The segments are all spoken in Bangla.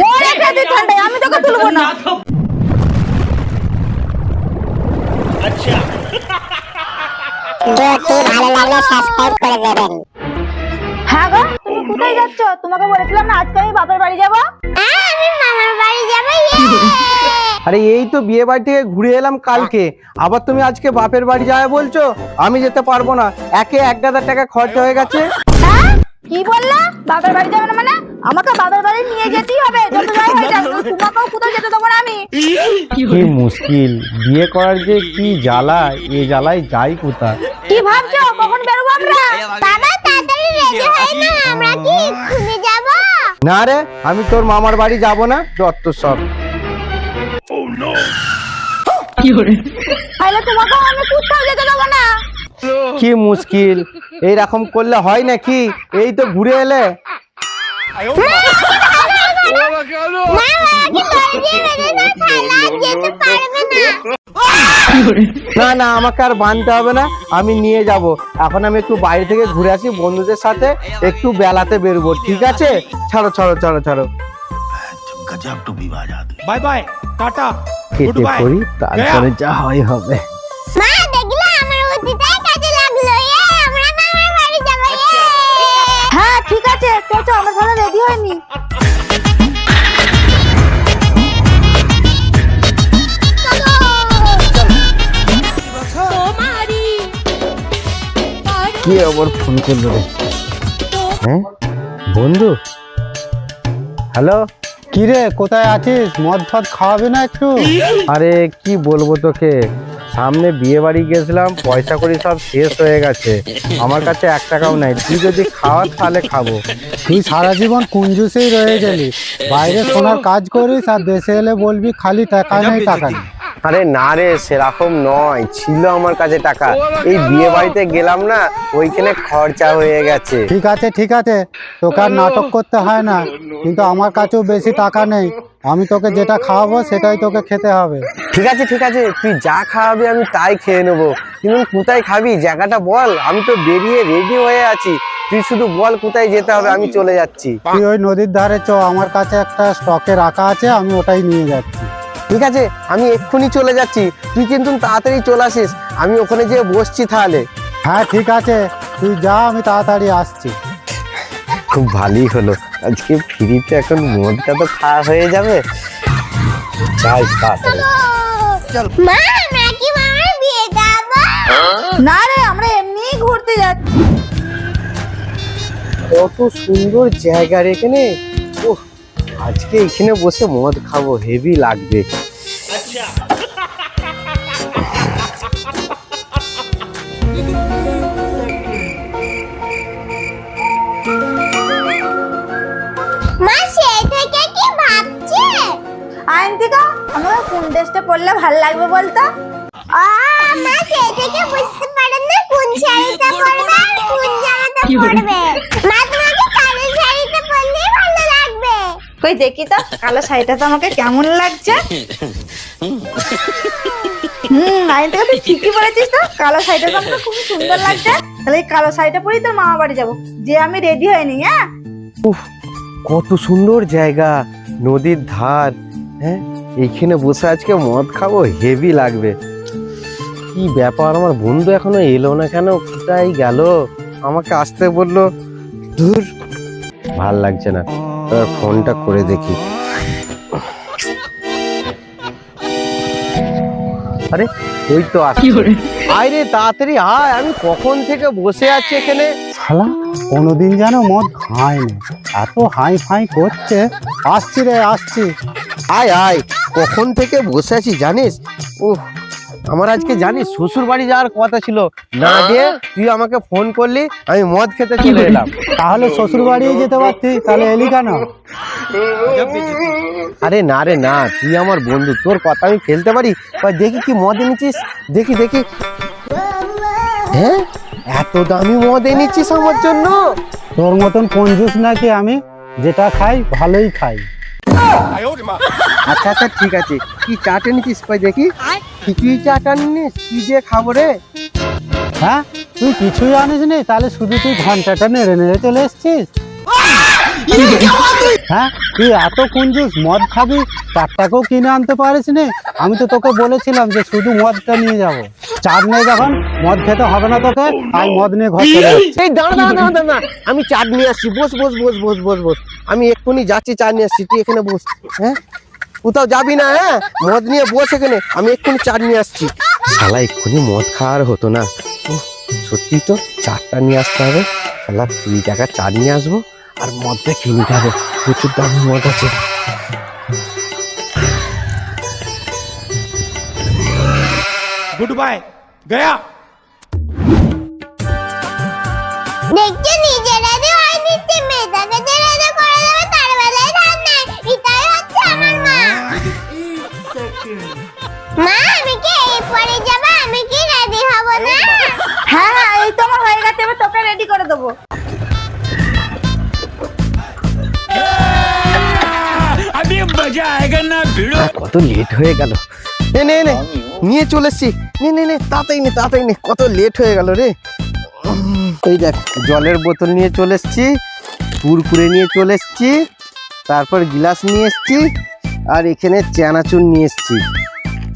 মরে খেতে ঠান্ডায় আমি তোকে তুলবো না। আচ্ছা ভালো লাগলে সাবস্ক্রাইব করে দেবেন। হ্যাঁ গো, তুমি কোথায় যাচ্ছ? তোমাকে বলেছিলাম না আজকে আমি বাপের বাড়ি যাবো। আমি মামার বাড়ি যাব। আরে এই তো বিয়ে বাড়ি থেকে ঘুরে এলাম কালকে, আবার তুমি আজকে বাপের বাড়ি যাবে বলছো? আমি যেতে পারবো না, একে 1,000 টাকা খরচা হয়ে গেছে। হ্যাঁ কি বললা? বাপের বাড়ি যাবে না মানে? আমাকে বাপের বাড়ি নিয়ে যেতেই হবে, যত যাই হয়ে যাক। তোমাকেও কোথাও যেতে দেবো না আমি। কি মুশকিল, বিয়ে করার যে কি জ্বালা, এই জ্বালায় যাই কোথায়। কি ভাবছো কখন বেরোবো আমরা? বাবা তাড়াতাড়ি রেডি হই না, আমরা কি এক্ষুনি যাব? না রে, আমি তোর মামার বাড়ি যাব না, যত সব। তাহলে তোমাকেও আমি কোথাও যেতে দেবো না। কি মুশকিল, এইরকম করলে হয় নাকি? এই তো ঘুরে এলে। না না, আমাকে আর বানতে হবে না, আমি নিয়ে যাব। এখন আমি একটু বাইরে থেকে ঘুরে আসি, বন্ধুদের সাথে একটু বেলাতে বেরোবো, ঠিক আছে? ছাড়ো ছাড়ো ছাড়ো ছাড়ো। गजब टू विवाद आदमी। बाय बाय टाटा কেটে পড়ি, তারপরে যা হয় হবে। মা দেখলা আমার বুদ্ধিটাই কাজে লাগলো। আমরা মামার বাড়ি যাব। হ্যাঁ ঠিক আছে, চলো আমরা তাহলে রেডি হয়নি। কি আবার ফোন করলো রে? হ্যাঁ বন্ধু, হ্যালো। কি রে, কোথায় আছিস? মদ ফদ খাওয়াবি না একটু? আরে কি বলবো তোকে, সামনে বিয়ে বাড়ি গেছিলাম, পয়সা করি সব শেষ হয়ে গেছে, আমার কাছে 1 টাকাও নাই। তুই যদি খাওয়াস তাহলে খাবো। তুই সারা জীবন কুঞ্জুসেই রয়ে গেলি, বাইরে সোনার কাজ করিস আর দেশে এলে বলবি খালি টাকা নেই টাকা নেই। আরে না রে, সেরকম নয়, ছিল আমার কাছে টাকা, এই বিয়ে বাড়িতে গেলাম না, ওইখানে খরচা হয়ে গেছে। ঠিক আছে ঠিক আছে, তোকে আর নাটক করতে হয় না, কিন্তু আমার কাছেও বেশি টাকা নেই। আমি তোকে যেটা খাওয়াবো সেটাই তোকে খেতে হবে। ঠিক আছে ঠিক আছে, তুই যা খাওয়াবি আমি তাই খেয়ে নেবো, কিন্তু কোথায় খাবি জায়গাটা বল? আমি তো বেরিয়ে রেডি হয়ে আছি, তুই শুধু বল কোথায় যেতে হবে, আমি চলে যাচ্ছি। তুই ওই নদীর ধারে চ, আমার কাছে একটা স্টকে রাখা আছে, আমি ওটাই নিয়ে যাচ্ছি। ঠিক আছে, আমি এক্ষুনি চলে যাচ্ছি, তুই কিন্তু তাড়াতাড়ি চলে আসিস, আমি ওখানে যেয়ে বসছি তাহলে। হ্যাঁ ঠিক আছে, তুই যা, আমি তাড়াতাড়ি আসছি। খুব ভালোই হলো, আজকে ফ্রিতে এখন মদটা তো খাওয়া হয়ে যাবে। যাই তাড়াতাড়ি। মা আমরা কি মামার বিয়ে যাব? না রে, আমরা এমনিই ঘুরতে যাচ্ছি। কত সুন্দর জায়গা রে এখানে। ওহ, আজকে এখানে বসে মদ খাবো, হেভি লাগবে। अच्छा মা সে থেকে কি ভাবছে? আয়ন্তিকা, আমাকে কোন ড্রেসটা পরলে ভালো লাগবে বলতো? মা সে থেকে বুঝতে পারেন না কোন শাড়িটা পরবে আর কোন জামাটা পরবে। মা তোমাকে কালো শাড়িটা পরলেই ভালো লাগবে। কই দেখি তো কালো শাড়িটা তো আমাকে কেমন লাগছে। আয়ন্তিকা তুই ঠিকই বলেছিস তো, কালো শাড়িটা তো আমাকে খুব সুন্দর লাগছে। তাহলে এই কালো শাড়িটা পরেই তোর মামা বাড়ি যাবো, যে আমি রেডি হয়নি। হ্যাঁ উফ, কত সুন্দর জায়গা, নদীর ধার। হ্যাঁ, এইখানে বসে আজকে মদ খাবো, হেভি লাগবে। কি ব্যাপার, আমার বন্ধু এখনো এলো না কেন? কোথায় গেল? আমাকে আসতে বললো, দূর, ভাল লাগছে না। এবার ফোনটা করে দেখি। আরে ওই তো আসছে। আয় রে তাড়াতাড়ি আয়, আমি কখন থেকে বসে আছি এখানে। শালা কোনোদিন যেন মদ খায়নি, এত হাই ফাই করছে। আসছি রে আসছি। আয় আয়, কখন থেকে বসে আছি জানিস? উহ, আমার আজকে জানিস শ্বশুর বাড়ি যাওয়ার কথা ছিল, না দিয়ে তুই আমাকে ফোন করলি, আমি মদ খেতে চলে এলাম। তাহলে শ্বশুর বাড়ি যেতে পারতি, তাহলে এলি কেন? আরে না রে না, তুই আমার বন্ধু, তোর কথা আমি ফেলতে পারি? দেখি কি মদ এনেছিস, দেখি দেখি। হ্যাঁ, এত দামি মদ এনেছিস আমার জন্য? তোর মতন কঞ্জুস নাকি আমি? যেটা খাই ভালোই খাই। আচ্ছা আচ্ছা ঠিক আছে, কি চাট এনেছিস কই দেখি। কি চাট আনিস, কি দিয়ে খাবো রে? হ্যাঁ তুই কিছুই আনিস নি, তাহলে শুধু তুই ঘন্টাটা নেড়ে নেড়ে চলে এসছিস। হ্যাঁ, তুই এত কঞ্জুস, মদ খাবি 4 টাকাও কিনে আনতে পারিস নি। আমি তো তোকে বলেছিলাম যে শুধু মদটা নিয়ে যাব। চার নেই যখন মদ খেতে হবে না তোকে, আমি মদ নিয়ে ঘর চলে যাচ্ছি। এই দাঁড়া, আমি চাট নিয়ে আসছি। বস। আমি এক্ষুনি যাচ্ছি, চা নিয়ে আসছি, তুই এখানে বস। হ্যাঁ, কোথাও যাবি না, হ্যাঁ, মদ নিয়ে বস এখানে, আমি এক্ষুনি চাট নিয়ে আসছি। শালা এক্ষুনি মদ খাওয়ার হতো না। উফ, সত্যি তো চাটটা নিয়ে আসতে হবে। শালা 20 টাকা চাট নিয়ে আসবো আর মদটা খেয়ে নিতে হবে। প্রচুর দামি মদ আছে। गुड बाय गया। দেখছো নিজেরা যে হয় নিচ্ছে, মেয়েটাকে যে রেডি করে দেবে তার বেলায় ধান নাই। এটাই হচ্ছে আমার মা। মা, আমি কি এরপরে যাবো? আমি কি রেডি হব না? হ্যাঁ, এই তো আমার হয়ে গেছে, এবার তোকে রেডি করে দেবো। अभी मजा आएगा ना भिड़ो। কত লেট হয়ে গেল। নে নিয়ে চলে এসছি। নে তাড়াতাড়ি নে, কত লেট হয়ে গেল রে। এই দেখ, জলের বোতল নিয়ে চলে এসছি, কুরকুরে নিয়ে চলে এসছি, তারপর গিলাস নিয়ে এসছি, আর এখানে চানাচুর নিয়ে এসছি।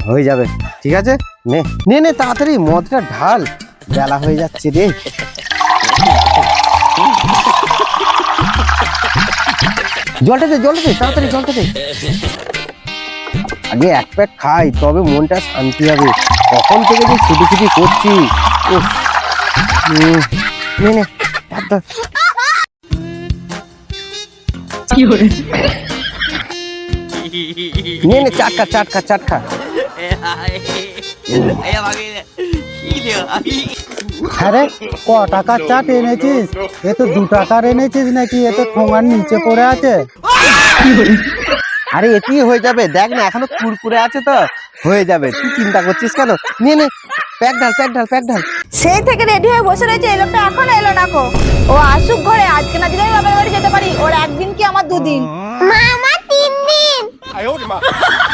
হয়ে যাবে, ঠিক আছে। নে তাড়াতাড়ি মদটা ঢাল, বেলা হয়ে যাচ্ছে রে। জলটা দে তাড়াতাড়ি জলটা দে। আগে এক প্যাক খাই, তবে মনটা শান্তি হবে। কখন থেকে যে ছুটি করছি। উফ, নে চাট খা। হ্যাঁ রে, ক টাকার চাট এনেছিস? এ তো 2 টাকার এনেছিস নাকি? এ তো ঠোঙার নিচে পড়ে আছে। আরে এটি হয়ে যাবে, দেখ না এখনো কুরকুরে আছে তো, হয়ে যাবে। তুই চিন্তা করছিস কেন? নে প্যাক ঢাল। সেই থেকে রেডি হয়ে বসে রয়েছে, এই লোকটা এখনো এলো না কো। ও আসুক ঘরে, আজকে না দিলে আমি বাবার বাড়ি যেতে পারি। ওর একদিন কি আমার 2 দিন। মা, আমার 3 দিন।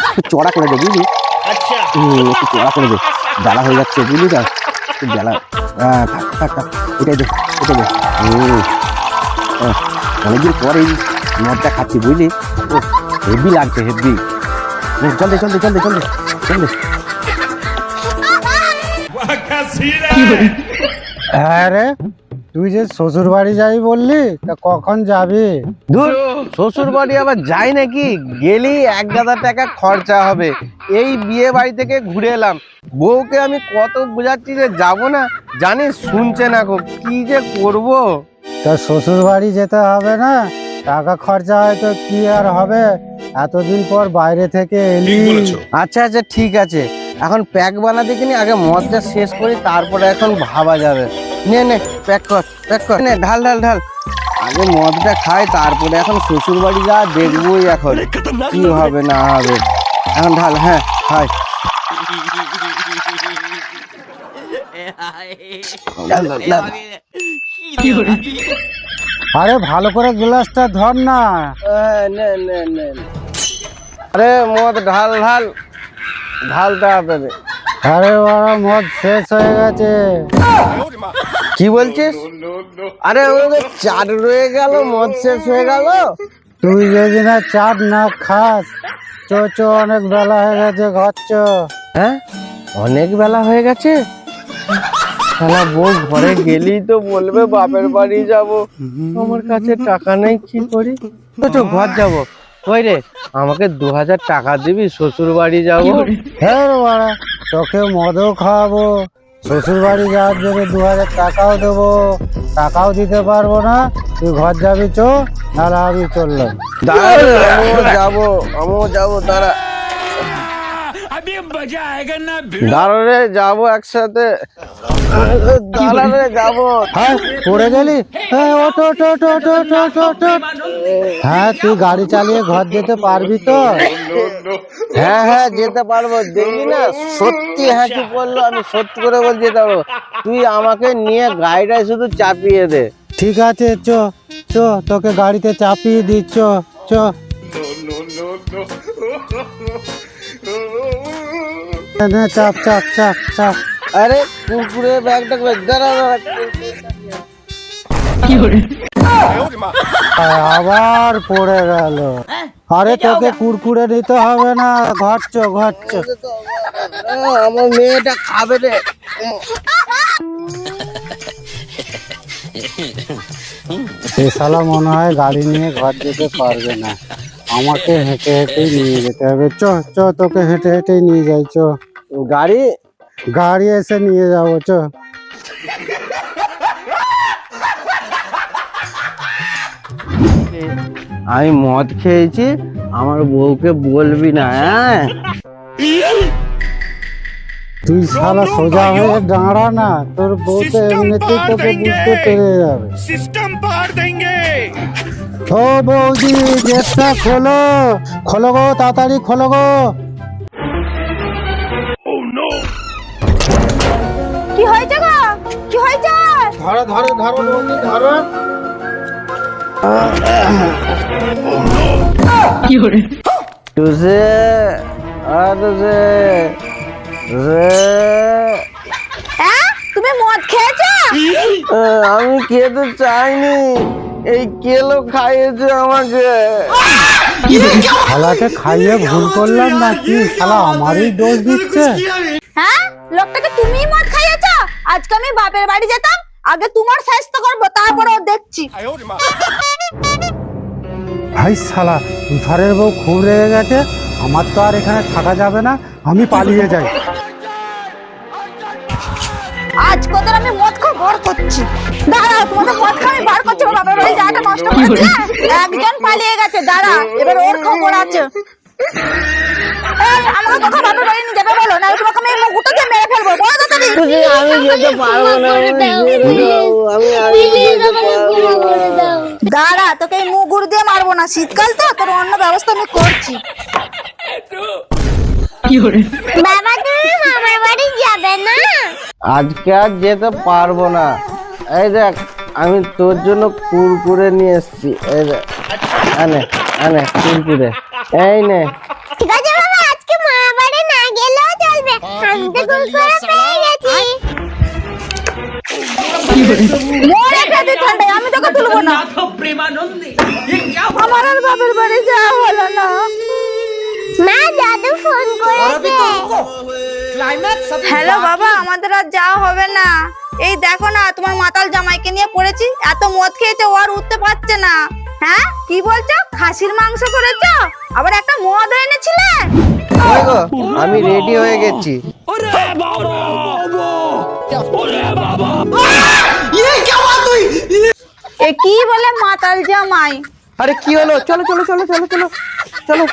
একটু চড়া করে দে, বুঝলি? अच्छा একটু চড়া করে দে, জ্বালা হয়ে যাচ্ছে, বুঝলি তো? একটু জ্বালা। থাক, এটাই দে। অনেকদিন পরে এই মদটা খাচ্ছি, বুঝলি? হেভি লাগছে, হেভি। চল দে। वाह क्या सीन है। হ্যাঁ রে, তুই যে শ্বশুর বাড়ি যাবি বললি, তা কখন যাবি? দূর, শ্বশুর বাড়ি আবার যাই নাকি? গেলি 1,000 টাকা খরচা হবে। এই বিয়ে বাড়ি থেকে ঘুরে এলাম, বউকে আমি কত বোঝাচ্ছি যে যাবো না, জানিস শুনছে না। কি যে করব। তা শ্বশুর বাড়ি যেতে হবে না? টাকা খরচা হয়তো কি আর হবে, এতদিন পর বাইরে থেকে এলি। আচ্ছা ঠিক আছে, এখন প্যাক বানাতে কিনি, আগে মদটা শেষ করি, তারপরে এখন ভাবা যাবে। নে প্যাক কর। নে ঢাল। আগে মদটা খাই, তারপরে এখন শ্বশুর বাড়ি যা দেখবোই এখন কি হবে না হবে। এখন ঢাল, হ্যাঁ খাই। ঢাল। আরে ভালো করে গ্লাসটা ধর না। নে। আরে মদ ঢাল তাড়াতাড়ি। আরে বাবা, মদ শেষ হয়ে গেছে। কি বলছিস? আরে ওদের চাট রয়ে গেল, মদ শেষ হয়ে গেল। তুই যদি না চাট না খাস, চো অনেক বেলা হয়ে গেছে, ঘর চো। হ্যাঁ, অনেক বেলা হয়ে গেছে। শালা বউ ঘরে গেলেই তো বলবে বাপের বাড়ি যাব, আমার কাছে টাকা নেই, কি করি? তো ঘর যাব। ওই রে, আমাকে 2000 টাকা দিবি, শ্বশুর বাড়ি যাবো। হ্যাঁ রে বাড়া, তোকে মদও খাওয়াবো, শ্বশুর বাড়ি যাওয়ার জন্য 2000 টাকাও দেবো। টাকাও দিতে পারবো না, তুই ঘর যাবি চো, নাহলে আমি চললাম। আমিও যাবো দাঁড়া। अभी मजा आएगा ना দাঁড়া রে, যাবো একসাথে। দাঁড়া রে, যাবো। হ্যাঁ, পড়ে গেলি? হ্যাঁ, ওঠ। হ্যাঁ, তুই গাড়ি চালিয়ে ঘর যেতে পারবি তো? হ্যাঁ যেতে পারবো। দেখবি না সত্যি হ্যাঁ কি বললো, আমি সত্যি করে বলছি যেতে পারবো। তুই আমাকে নিয়ে গাড়িটায় শুধু চাপিয়ে দে। ঠিক আছে, চো, তোকে গাড়িতে চাপিয়ে দিচ্ছ, চো। চাপ। আরে কুকুরের ব্যাগটা দাঁড়া। আবার পড়ে গেল। আরে তোকে কুরকুরে নিতে হবে না, ঘর চো। আমার মেয়েটা খাবে রে। এ শালা মনে হয় গাড়ি নিয়ে ঘর যেতে পারবে না, আমাকে হেঁটে হেঁটেই নিয়ে যেতে হবে। চ তোকে হেঁটে হেঁটেই নিয়ে যাই। গাড়ি এসে নিয়ে যাবো। আমি মদ খেয়েছি, আমার বউকে বলবি না, হ্যাঁ? তুই শালা সোজা হয়ে দাঁড়া না, তোর বউ তো এমনিতেই তোকে বুঝতে পেরে যাবে। सिस्टम पार देंगे। ও বৌদি, গেটটা খোলো গো, তাড়াতাড়ি খোলো গো। কি হয়েছে গো? কি হয়েছে? ধরো বৌদি, ধরো। তুসে হ্যাঁ, তুমি মদ খেয়েছো? আমি খেতে চাইনি, এই কেলো খাইয়েছে আমাকে। শালাকে খাইয়ে ভুল করলাম নাকি? শালা আমারই দোষ দিচ্ছে। হ্যাঁ, লোকটাকে তুমিই মদ খাইয়েছো। আজকে আমি বাপের বাড়ি যেতাম, আগে তোমার স্বাস্থ্য করবো, তারপরে ও দেখছি। ভাই শালা, তুষারের বউ খুব রেগে গেছে। আমার তো আর এখানে থাকা যাবে না, আমি পালিয়ে যাই। আজ কত আমি মদ খাওয়া বার করছি। দাঁড়া, তোমাদের মদ খাওয়া আমি বার করছি। ওর বাপের বাড়ি যাওয়াটা নষ্ট করেছে। একজন পালিয়ে গেছে, দাঁড়া, এবার ওর খবর আছে। এই, আমাকে কোথাও বাপের বাড়ি নিয়ে যাবে বলো, না তোমাকে আমি মুকুটে দিয়ে মেরে ফেলবো। বলো তাড়াতাড়ি। আমি যেতে পারবো না, দাঁড়া, তোকে এই মুগুর দিয়ে মারবো না, শীতকাল তো, তোর অন্য ব্যবস্থা আমি করছি। বাবা তুমি মামার বাড়ি যাবে না? আজকে আর যেতে পারবো না। এই দেখ, আমি তোর জন্য কুরকুরে নিয়ে এসেছি। এই দেখ, আনে কুরকুরে, এই নে। ঠিক আছে বাবা, আজকে মামার বাড়ি না গেলেও চলবে, আমি তো কুরকুরে পেয়ে গেছি। মরে খেতে ঠান্ডায় আমি তোকে তুলবো না। আমার আর বাপের বাড়ি যাওয়া হলো না। মা, দাদু ফোন করেছে। হ্যালো বাবা, আমাদের আর যাওয়া হবে না। এই দেখো না, তোমার মাতাল জামাইকে নিয়ে পড়েছি। এত মদ খেয়েছে, ও আর উঠতে পারছে না। হ্যাঁ, কি বলছো? খাসির মাংস করেছো? আবার একটা মদ এনেছিলে? ওই গো, আমি রেডি হয়ে গেছি। এ কি বলে মাতাল জামাই? আরে কি হলো? চলো চলো।